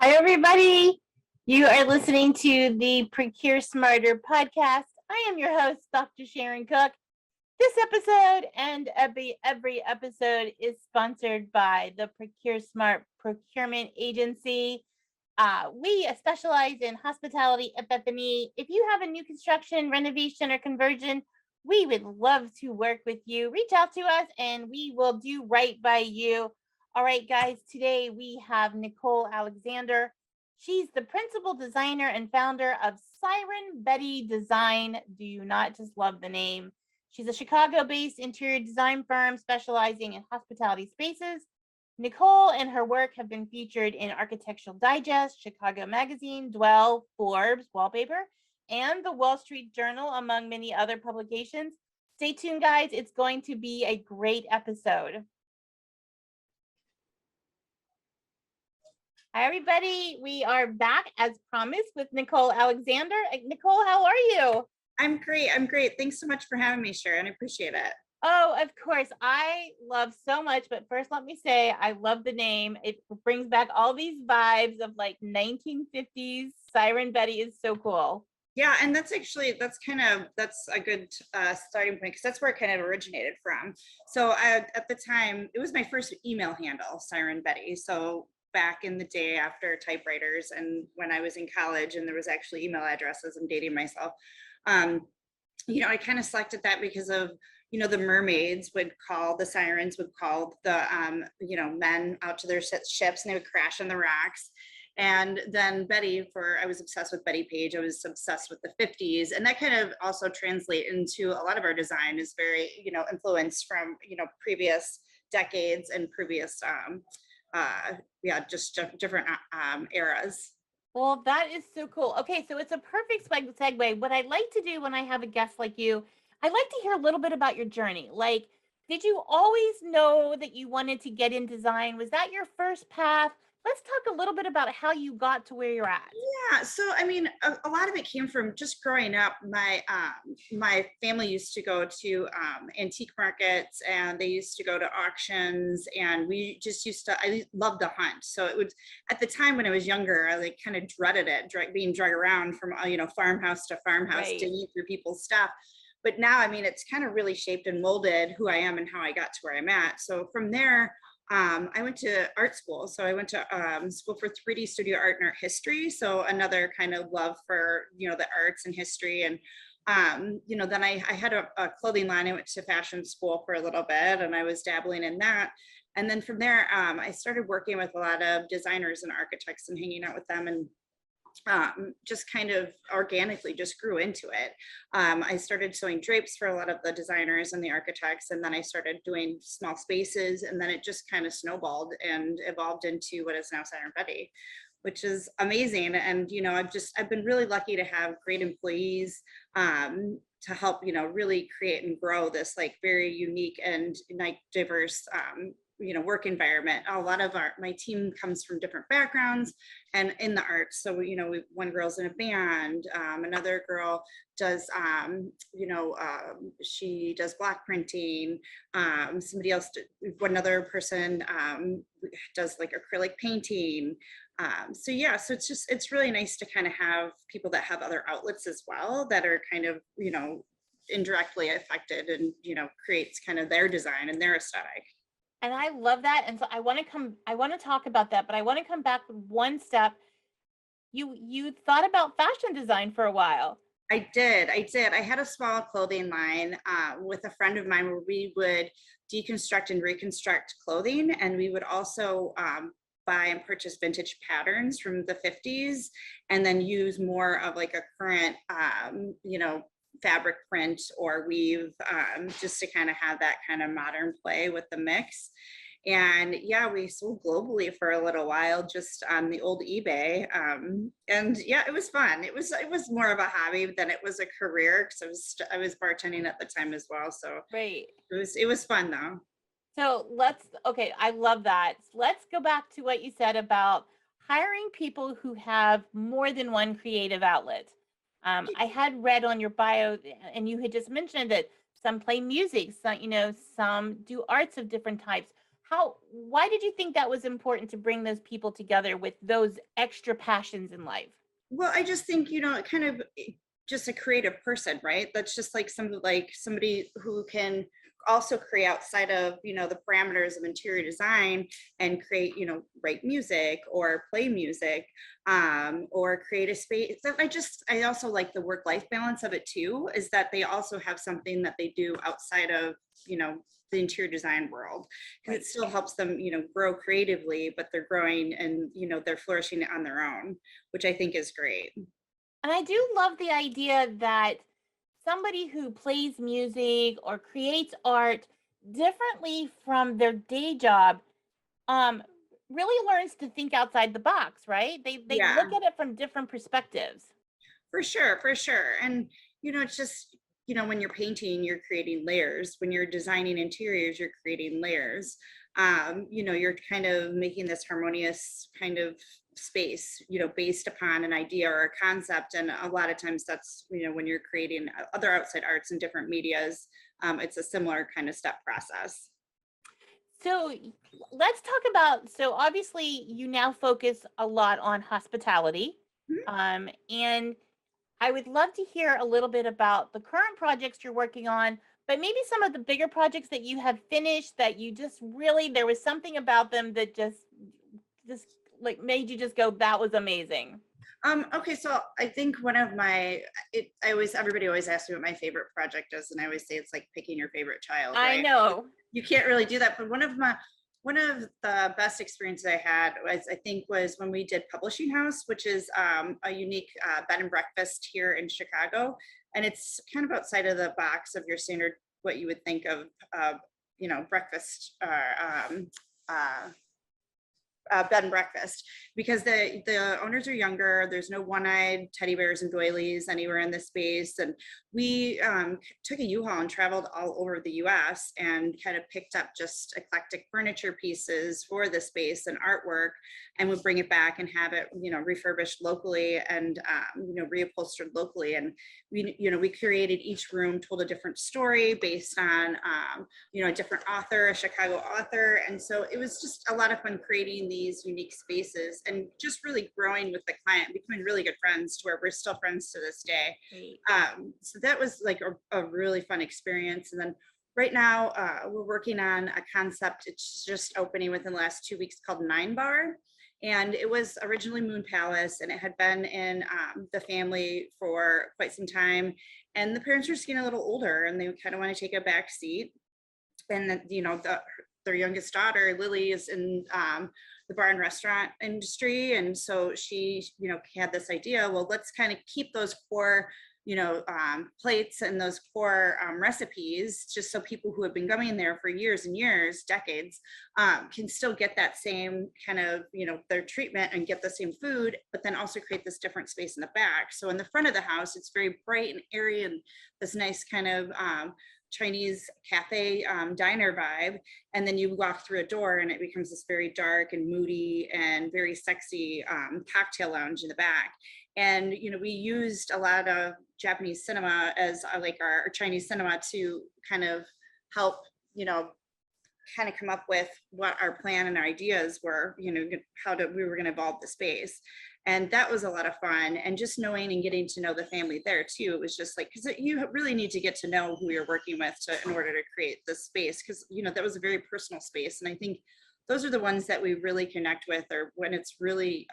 Hi, everybody. You are listening to the Procure Smarter podcast. I am your host, Dr. Sharon Cook. This episode and every episode is sponsored by the ProcureSmart Procurement Agency. We specialize in hospitality FF&E. If you have a new construction, renovation, or conversion, we would love to work with you. Reach out to us and we will do right by you. All right, guys, today we have Nicole Alexander. She's the principal designer and founder of Siren Design. Do you not just love the name? She's a Chicago-based interior design firm specializing in hospitality spaces. Nicole and her work have been featured in Architectural Digest, Chicago Magazine, Dwell, Forbes, Wallpaper, and the Wall Street Journal, among many other publications. Stay tuned, guys. It's going to be a great episode. Hi, everybody. We are back as promised with Nicole Alexander. Nicole, how are you? I'm great. Thanks so much for having me, Sharon. I appreciate it. Oh, of course. I love so much, but first let me say I love the name. It brings back all these vibes of like 1950s. Siren Betty is so cool. Yeah, and that's a good starting point because that's where it kind of originated from. So at the time, it was my first email handle, Siren Betty. So back in the day after typewriters and when I was in college and there was actually email addresses, I'm dating myself. I kind of selected that because of, the mermaids the sirens would call the, men out to their ships and they would crash on the rocks. And then I was obsessed with Betty Page. I was obsessed with the 50s. And that kind of also translate into a lot of our design is very, influenced from, previous decades and previous, just different eras. Well, that is so cool. Okay, so it's a perfect segue. What I like to do when I have a guest like you, I like to hear a little bit about your journey. Like, did you always know that you wanted to get in design? Was that your first path? Let's talk a little bit about how you got to where you're at. Yeah, so I mean, a lot of it came from just growing up. My family used to go to antique markets, and they used to go to auctions, and we just used to. I loved the hunt, so it would. At the time when I was younger, I like kind of dreaded it, being drug around from farmhouse to farmhouse, Right. digging through people's stuff. But now, I mean, it's kind of really shaped and molded who I am and how I got to where I'm at. So from there, I went to art school. So I went to school for 3D studio art and art history. So another kind of love for, the arts and history. And, then I had a clothing line. I went to fashion school for a little bit and I was dabbling in that. And then from there, I started working with a lot of designers and architects and hanging out with them, and just kind of organically just grew into it. I started sewing drapes for a lot of the designers and the architects, and then I started doing small spaces, and then it just kind of snowballed and evolved into what is now Siren Betty, which is amazing. And I've been really lucky to have great employees to help really create and grow this like very unique and like diverse work environment. A lot of my team comes from different backgrounds and in the arts. So one girl's in a band, another girl does she does block printing, somebody else, another person does like acrylic painting. So it's really nice to kind of have people that have other outlets as well that are kind of indirectly affected and creates kind of their design and their aesthetic. And I love that. And so I want to talk about that, but I want to come back one step. You thought about fashion design for a while. I did. I had a small clothing line with a friend of mine where we would deconstruct and reconstruct clothing. And we would also buy and purchase vintage patterns from the 50s and then use more of like a current, fabric print or weave, just to kind of have that kind of modern play with the mix. And yeah, we sold globally for a little while just on the old eBay. And yeah, it was fun. It was more of a hobby than it was a career because I was bartending at the time as well. So right. It was fun though. So I love that. Let's go back to what you said about hiring people who have more than one creative outlet. I had read on your bio, and you had just mentioned that some play music, some do arts of different types. why did you think that was important to bring those people together with those extra passions in life? Well, I just think, it kind of just a creative person, right? That's just like somebody who can also create outside of, the parameters of interior design and create, write music or play music, or create a space. I also like the work-life balance of it too, is that they also have something that they do outside of, the interior design world, because Right. it still helps them, grow creatively, but they're growing and, they're flourishing on their own, which I think is great. And I do love the idea that somebody who plays music or creates art differently from their day job um really learns to think outside the box, right? They Yeah, look at it from different perspectives. for sure, for sure. And, it's just, when you're painting, you're creating layers. When you're designing interiors, you're creating layers. You're kind of making this harmonious kind of space, based upon an idea or a concept. And a lot of times that's, when you're creating other outside arts in different medias, it's a similar kind of step process. So let's talk about, so obviously you now focus a lot on hospitality. Mhm. And I would love to hear a little bit about the current projects you're working on, but maybe some of the bigger projects that you have finished that you just really, there was something about them that just like made you just go, that was amazing. Okay, so I think one of everybody always asks me what my favorite project is, and I always say it's like picking your favorite child, I right? know. You can't really do that, but one of the best experiences I had was when we did Publishing House, which is a unique bed and breakfast here in Chicago, and it's kind of outside of the box of your standard what you would think of, breakfast, bed and breakfast, because the owners are younger. There's no one-eyed teddy bears and doilies anywhere in the space, and we took a U-Haul and traveled all over the U.S. and kind of picked up just eclectic furniture pieces for the space and artwork, and would bring it back and have it, refurbished locally and reupholstered locally. And we created each room, told a different story based on a different author, a Chicago author, and so it was just a lot of fun creating these unique spaces and just really growing with the client, becoming really good friends to where we're still friends to this day. Great. So that was like a really fun experience. And then right now we're working on a concept. It's just opening within the last 2 weeks, called Nine Bar. And it was originally Moon Palace, and it had been in the family for quite some time. And the parents were just getting a little older, and they kind of want to take a back seat. And then, their youngest daughter, Lily, is in the bar and restaurant industry. And so she, had this idea, well, let's kind of keep those core, plates and those core recipes, just so people who have been going there for years and years, decades, can still get that same kind of, their treatment and get the same food, but then also create this different space in the back. So in the front of the house, it's very bright and airy and this nice kind of Chinese cafe diner vibe. And then you walk through a door and it becomes this very dark and moody and very sexy cocktail lounge in the back. And, we used a lot of Japanese cinema as like our Chinese cinema to kind of help, kind of come up with what our plan and our ideas were, we were going to evolve the space. And that was a lot of fun. And just knowing and getting to know the family there too, it was just like, because you really need to get to know who you're working with in order to create this space, because that was a very personal space. And I think those are the ones that we really connect with, or when it's really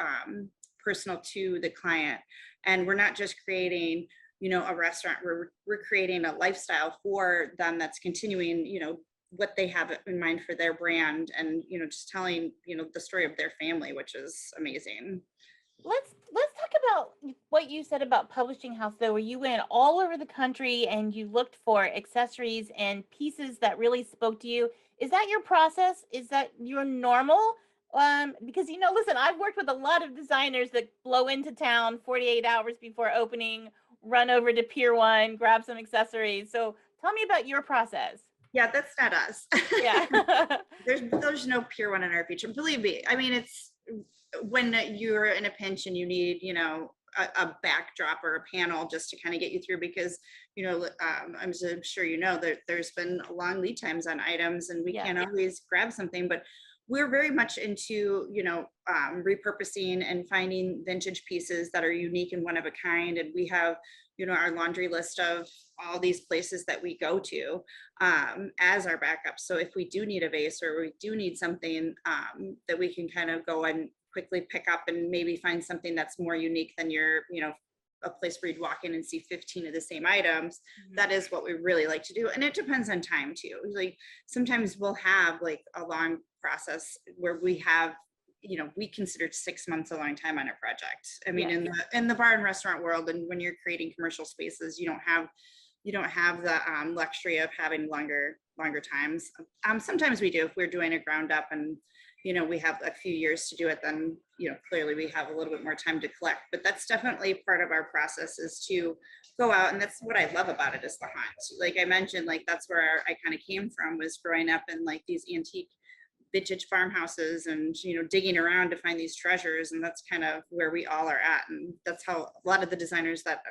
personal to the client. And we're not just creating a restaurant, we're creating a lifestyle for them that's continuing what they have in mind for their brand, and just telling the story of their family, which is amazing. Let's talk about what you said about Publishing House, though, where you went all over the country and you looked for accessories and pieces that really spoke to you. Is that your process? Is that your normal? Because listen, I've worked with a lot of designers that blow into town 48 hours before opening, run over to Pier 1, grab some accessories. So tell me about your process. Yeah, that's not us. Yeah. there's no Pier 1 in our future. Believe me. I mean, it's when you're in a pinch and you need, a backdrop or a panel just to kind of get you through, because, I'm sure that there's been long lead times on items and we can't always grab something, but we're very much into, repurposing and finding vintage pieces that are unique and one of a kind. And we have, our laundry list of all these places that we go to as our backup. So if we do need a vase or we do need something that we can kind of go and quickly pick up and maybe find something that's more unique than your, a place where you'd walk in and see 15 of the same items. That is what we really like to do. And it depends on time too. Like sometimes we'll have like a long process where we have, we considered 6 months a long time on a project. I mean, in the bar and restaurant world, and when you're creating commercial spaces, you don't have the luxury of having longer times. Sometimes we do if we're doing a ground up and we have a few years to do it, then clearly we have a little bit more time to collect. But that's definitely part of our process, is to go out, and that's what I love about it, is the hunt. Like I mentioned, like that's where I kind of came from, was growing up in like these antique vintage farmhouses and digging around to find these treasures. And that's kind of where we all are at, and that's how a lot of the designers that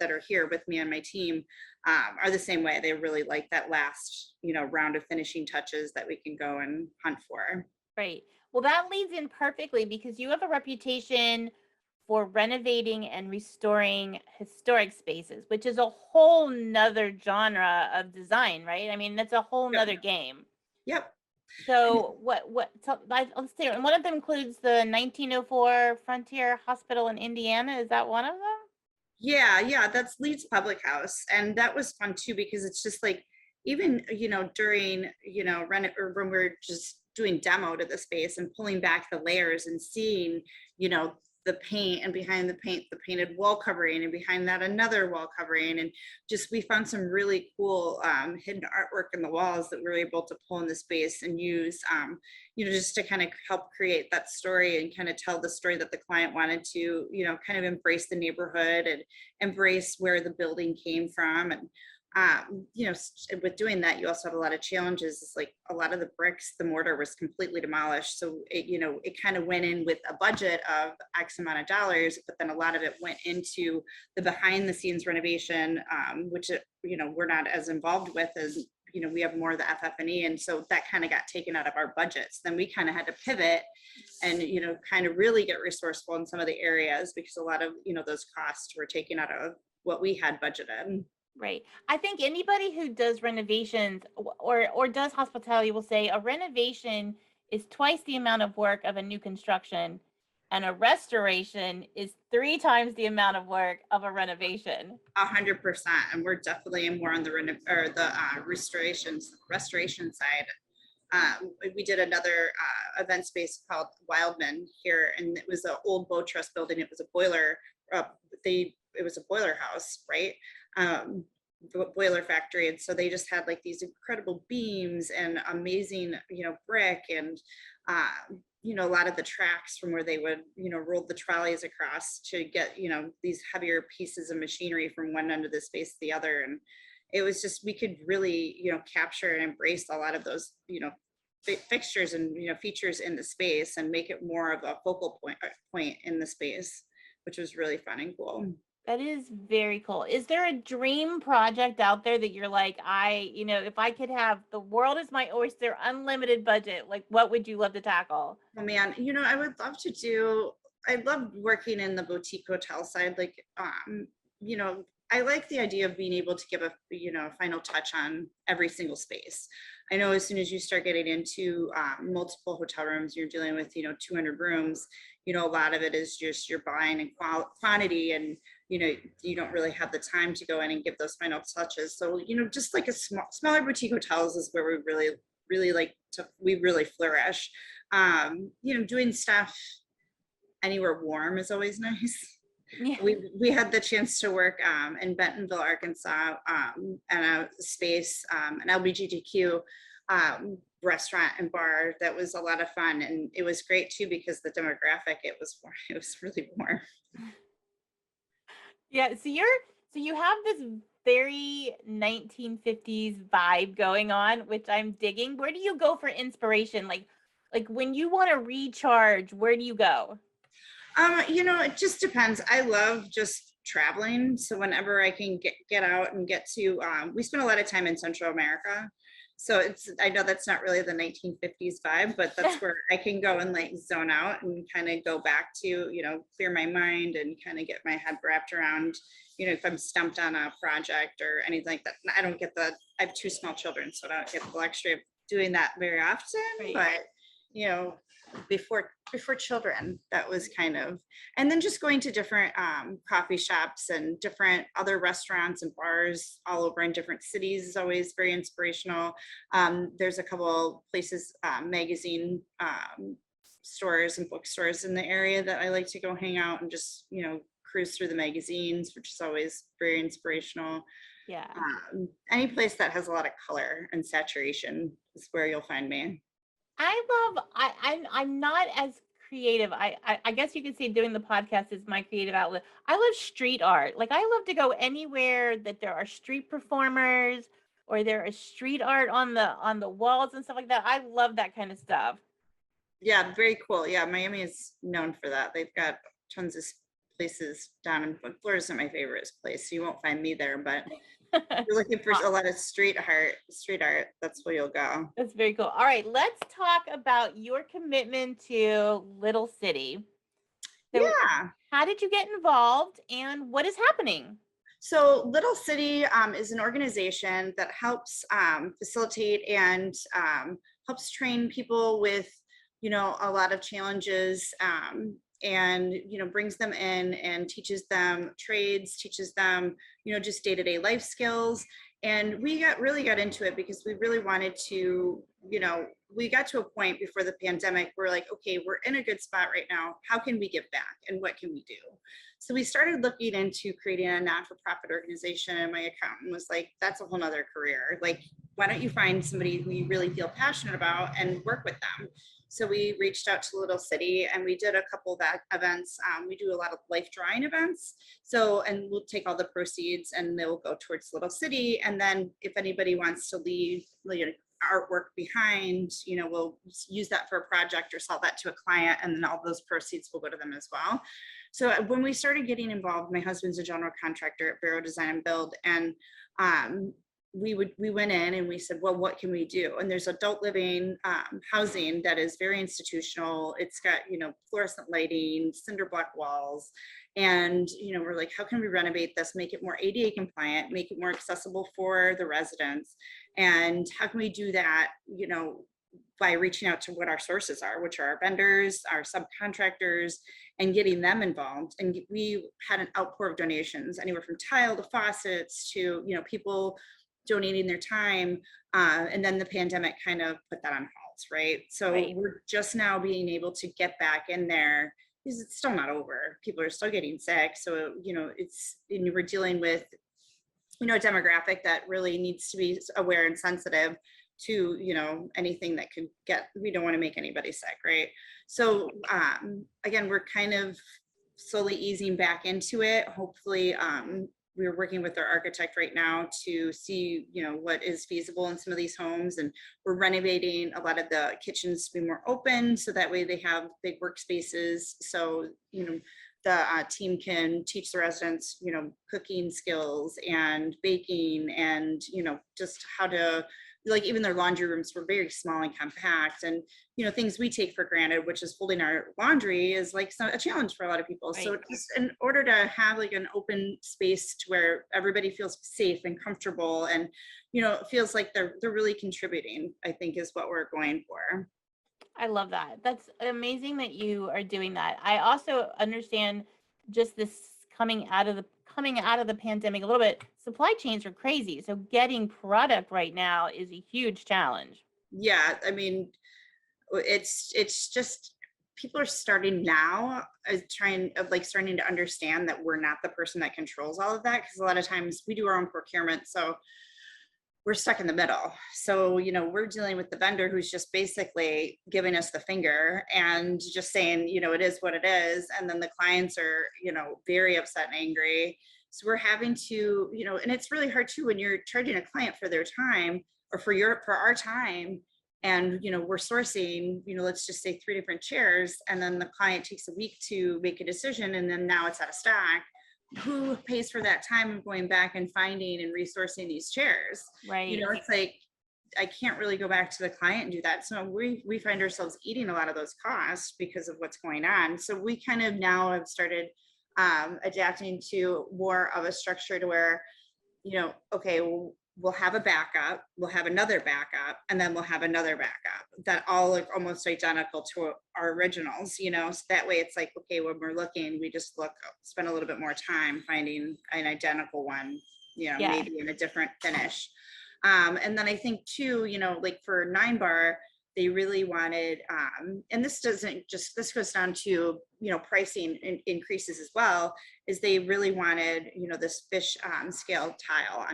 are here with me and my team are the same way. They really like that last round of finishing touches that we can go and hunt for. Right. Well, that leads in perfectly, because you have a reputation for renovating and restoring historic spaces, which is a whole nother genre of design, right? I mean, that's a whole nother game. Yep. So let's see. And one of them includes the 1904 Frontier Hospital in Indiana. Is that one of them? Yeah, that's Leeds Public House. And that was fun too, because it's just like, even, during, or when we're just doing demo to the space and pulling back the layers and seeing, the paint, and behind the paint, the painted wall covering, and behind that another wall covering. And just, we found some really cool hidden artwork in the walls that we were able to pull in the space and use, just to kind of help create that story and kind of tell the story that the client wanted to, kind of embrace the neighborhood and embrace where the building came from. And with doing that, you also have a lot of challenges. It's like a lot of the bricks, the mortar was completely demolished. So it kind of went in with a budget of X amount of dollars, but then a lot of it went into the behind the scenes renovation, which, we're not as involved with as, we have more of the FF&E. And so that kind of got taken out of our budgets. Then we kind of had to pivot and, kind of really get resourceful in some of the areas, because a lot of, those costs were taken out of what we had budgeted. Right. I think anybody who does renovations or does hospitality will say a renovation is twice the amount of work of a new construction, and a restoration is 3 times the amount of work of a renovation. 100%, and we're definitely more on the restoration side. We did another event space called Wildman here, and it was an old boat trust building. It was a boiler. It was a boiler house, right? Boiler factory. And so they just had like these incredible beams and amazing, brick, and a lot of the tracks from where they would, roll the trolleys across to get, these heavier pieces of machinery from one end of the space to the other. And it was just, we could really, capture and embrace a lot of those, fixtures and, features in the space, and make it more of a focal point in the space, which was really fun and cool. That is very cool. Is there a dream project out there that you're like, if I could have the world is my oyster, unlimited budget, like what would you love to tackle? Oh man, I would love to I love working in the boutique hotel side. Like, I like the idea of being able to give a final touch on every single space. I know as soon as you start getting into multiple hotel rooms, you're dealing with 200 rooms. A lot of it is just you're buying in quantity, and you don't really have the time to go in and give those final touches. So just like a smaller boutique hotels is where we really like to flourish. Doing stuff anywhere warm is always nice. Yeah. We had the chance to work in Bentonville, Arkansas, in a space, an LGBTQ restaurant and bar that was a lot of fun, and it was great too because the demographic, it was really warm. Yeah, so you have this very 1950s vibe going on, which I'm digging. Where do you go for inspiration? Like when you want to recharge, where do you go? It just depends. I love just traveling. So whenever I can get out and get to, we spend a lot of time in Central America. So I know that's not really the 1950s vibe, but that's where I can go and like zone out and kind of go back to, clear my mind and kind of get my head wrapped around, if I'm stumped on a project or anything like that. I don't get I have 2 small children, so I don't get the luxury of doing that very often, Right. but before children, that was kind of, and then just going to different coffee shops and different other restaurants and bars all over in different cities is always very inspirational. There's a couple places, magazine stores and bookstores in the area that I like to go hang out and just cruise through the magazines, which is always very inspirational. Yeah. Any place that has a lot of color and saturation is where you'll find me. I'm not as creative. I guess you could say doing the podcast is my creative outlet. I love street art. Like I love to go anywhere that there are street performers or there is street art on the walls and stuff like that. I love that kind of stuff. Yeah, very cool. Yeah, Miami is known for that. They've got tons of places down in Florida. Isn't my favorite place, so you won't find me there. But if you're looking for a lot of street art, that's where you'll go. That's very cool. All right, let's talk about your commitment to Little City. So Yeah. How did you get involved and what is happening? So Little City is an organization that helps facilitate and helps train people with, a lot of challenges and, brings them in and teaches them trades, teaches them, just day-to-day life skills. And we really got into it because we really wanted to, we got to a point before the pandemic, we're like, okay, we're in a good spot right now. How can we give back and what can we do? So we started looking into creating a not-for-profit organization, and my accountant was like, that's a whole nother career. Like, why don't you find somebody who you really feel passionate about and work with them? So we reached out to Little City and we did a couple of events. We do a lot of life drawing events. So, and we'll take all the proceeds and they'll go towards Little City. And then if anybody wants to leave artwork behind, we'll use that for a project or sell that to a client, and then all those proceeds will go to them as well. So when we started getting involved, my husband's a general contractor at Barrow Design and Build, and we went in and we said, well, what can we do? And there's adult living housing that is very institutional. It's got, fluorescent lighting, cinder block walls. And, we're like, how can we renovate this, make it more ADA compliant, make it more accessible for the residents? And how can we do that, by reaching out to what our sources are, which are our vendors, our subcontractors, and getting them involved. And we had an outpour of donations, anywhere from tile to faucets to, people donating their time. And then the pandemic kind of put that on hold, right? So we're just now being able to get back in there because it's still not over. People are still getting sick. So, we're dealing with, a demographic that really needs to be aware and sensitive to, anything that could we don't want to make anybody sick, right? So again, we're kind of slowly easing back into it. Hopefully, we're working with our architect right now to see, what is feasible in some of these homes, and we're renovating a lot of the kitchens to be more open, so that way they have big workspaces. So, the team can teach the residents, cooking skills and baking and, just how to, like, even their laundry rooms were very small and compact, and things we take for granted, which is folding our laundry, is like a challenge for a lot of people. Right. So just in order to have like an open space to where everybody feels safe and comfortable and it feels like they're really contributing, I think is what we're going for. I love that. That's amazing that you are doing that. I also understand just this coming out of the pandemic a little bit. Supply chains are crazy, so getting product right now is a huge challenge. Yeah, I mean, it's just people are starting now starting to understand that we're not the person that controls all of that, because a lot of times we do our own procurement, so we're stuck in the middle. So, we're dealing with the vendor who's just basically giving us the finger and just saying, it is what it is. And then the clients are, very upset and angry. So we're having to, and it's really hard too, when you're charging a client for their time or for our time, and, we're sourcing, let's just say 3 different chairs, and then the client takes a week to make a decision, and then now it's out of stock. Who pays for that time of going back and finding and resourcing these chairs? Right. It's like, I can't really go back to the client and do that. So we find ourselves eating a lot of those costs because of what's going on. So we kind of now have started adapting to more of a structure to where, okay, we'll have a backup, we'll have another backup, and then we'll have another backup that all look almost identical to our originals, so that way it's like, okay, when we're looking, we just spend a little bit more time finding an identical one, Yeah. maybe in a different finish. And then I think too, like for 9 Bar, they really wanted, and this goes down to, pricing increases as well, is they really wanted, this fish scale tile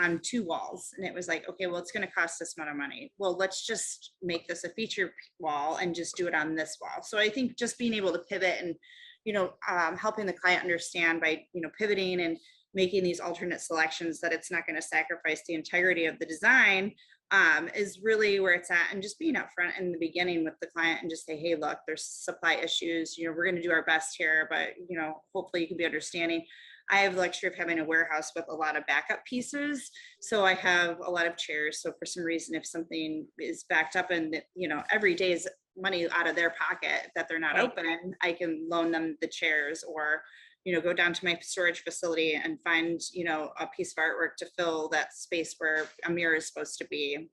on 2 walls. And it was like, okay, well, it's going to cost this amount of money. Well, let's just make this a feature wall and just do it on this wall. So I think just being able to pivot and, helping the client understand by, pivoting and making these alternate selections, that it's not going to sacrifice the integrity of the design, is really where it's at. And just being upfront in the beginning with the client and just say, hey, look, there's supply issues, we're going to do our best here, but hopefully you can be understanding. I have the luxury of having a warehouse with a lot of backup pieces, so I have a lot of chairs. So for some reason, if something is backed up and every day is money out of their pocket that they're not Right. open, I can loan them the chairs, or go down to my storage facility and find, a piece of artwork to fill that space where a mirror is supposed to be.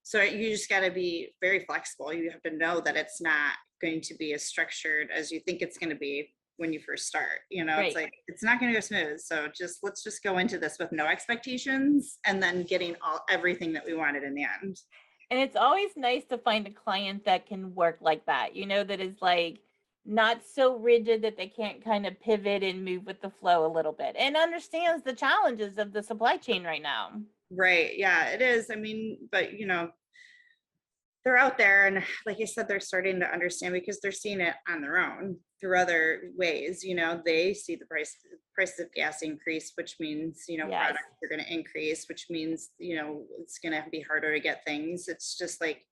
So you just got to be very flexible. You have to know that it's not going to be as structured as you think it's going to be when you first start. Right. It's like, it's not going to go smooth. So let's just go into this with no expectations, and then getting everything that we wanted in the end. And it's always nice to find a client that can work like that, that is like not so rigid that they can't kind of pivot and move with the flow a little bit, and understands the challenges of the supply chain right now. Right. Yeah, it is. I mean, but they're out there, and like I said, they're starting to understand because they're seeing it on their own through other ways. They see the prices of gas increase, which means Yes. products are going to increase, which means it's going to be harder to get things. It's just like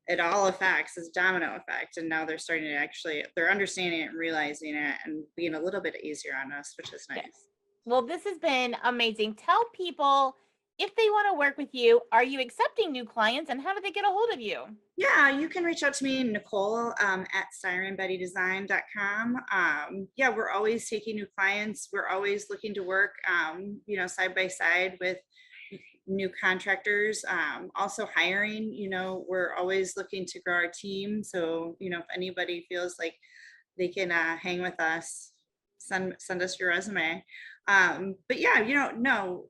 it all affects this domino effect, and now they're starting to they're understanding it and realizing it and being a little bit easier on us, which is nice. Yes. Well, this has been amazing. Tell people, if they want to work with you, are you accepting new clients, and how do they get a hold of you? Yeah, you can reach out to me, Nicole, at sirenbettydesign.com. Yeah, we're always taking new clients. We're always looking to work, side by side with new contractors. Also hiring, we're always looking to grow our team. So, if anybody feels like they can hang with us, send us your resume. But yeah, no,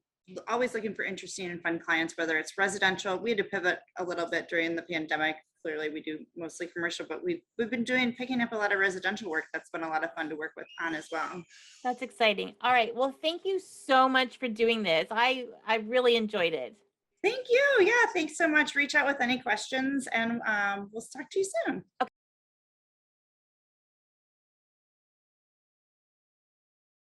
always looking for interesting and fun clients, whether it's residential. We had to pivot a little bit during the pandemic. Clearly we do mostly commercial, but we've been picking up a lot of residential work. That's been a lot of fun to work with on as well. That's exciting. All right. Well, thank you so much for doing this. I really enjoyed it. Thank you. Yeah, thanks so much. Reach out with any questions, and we'll talk to you soon. Okay.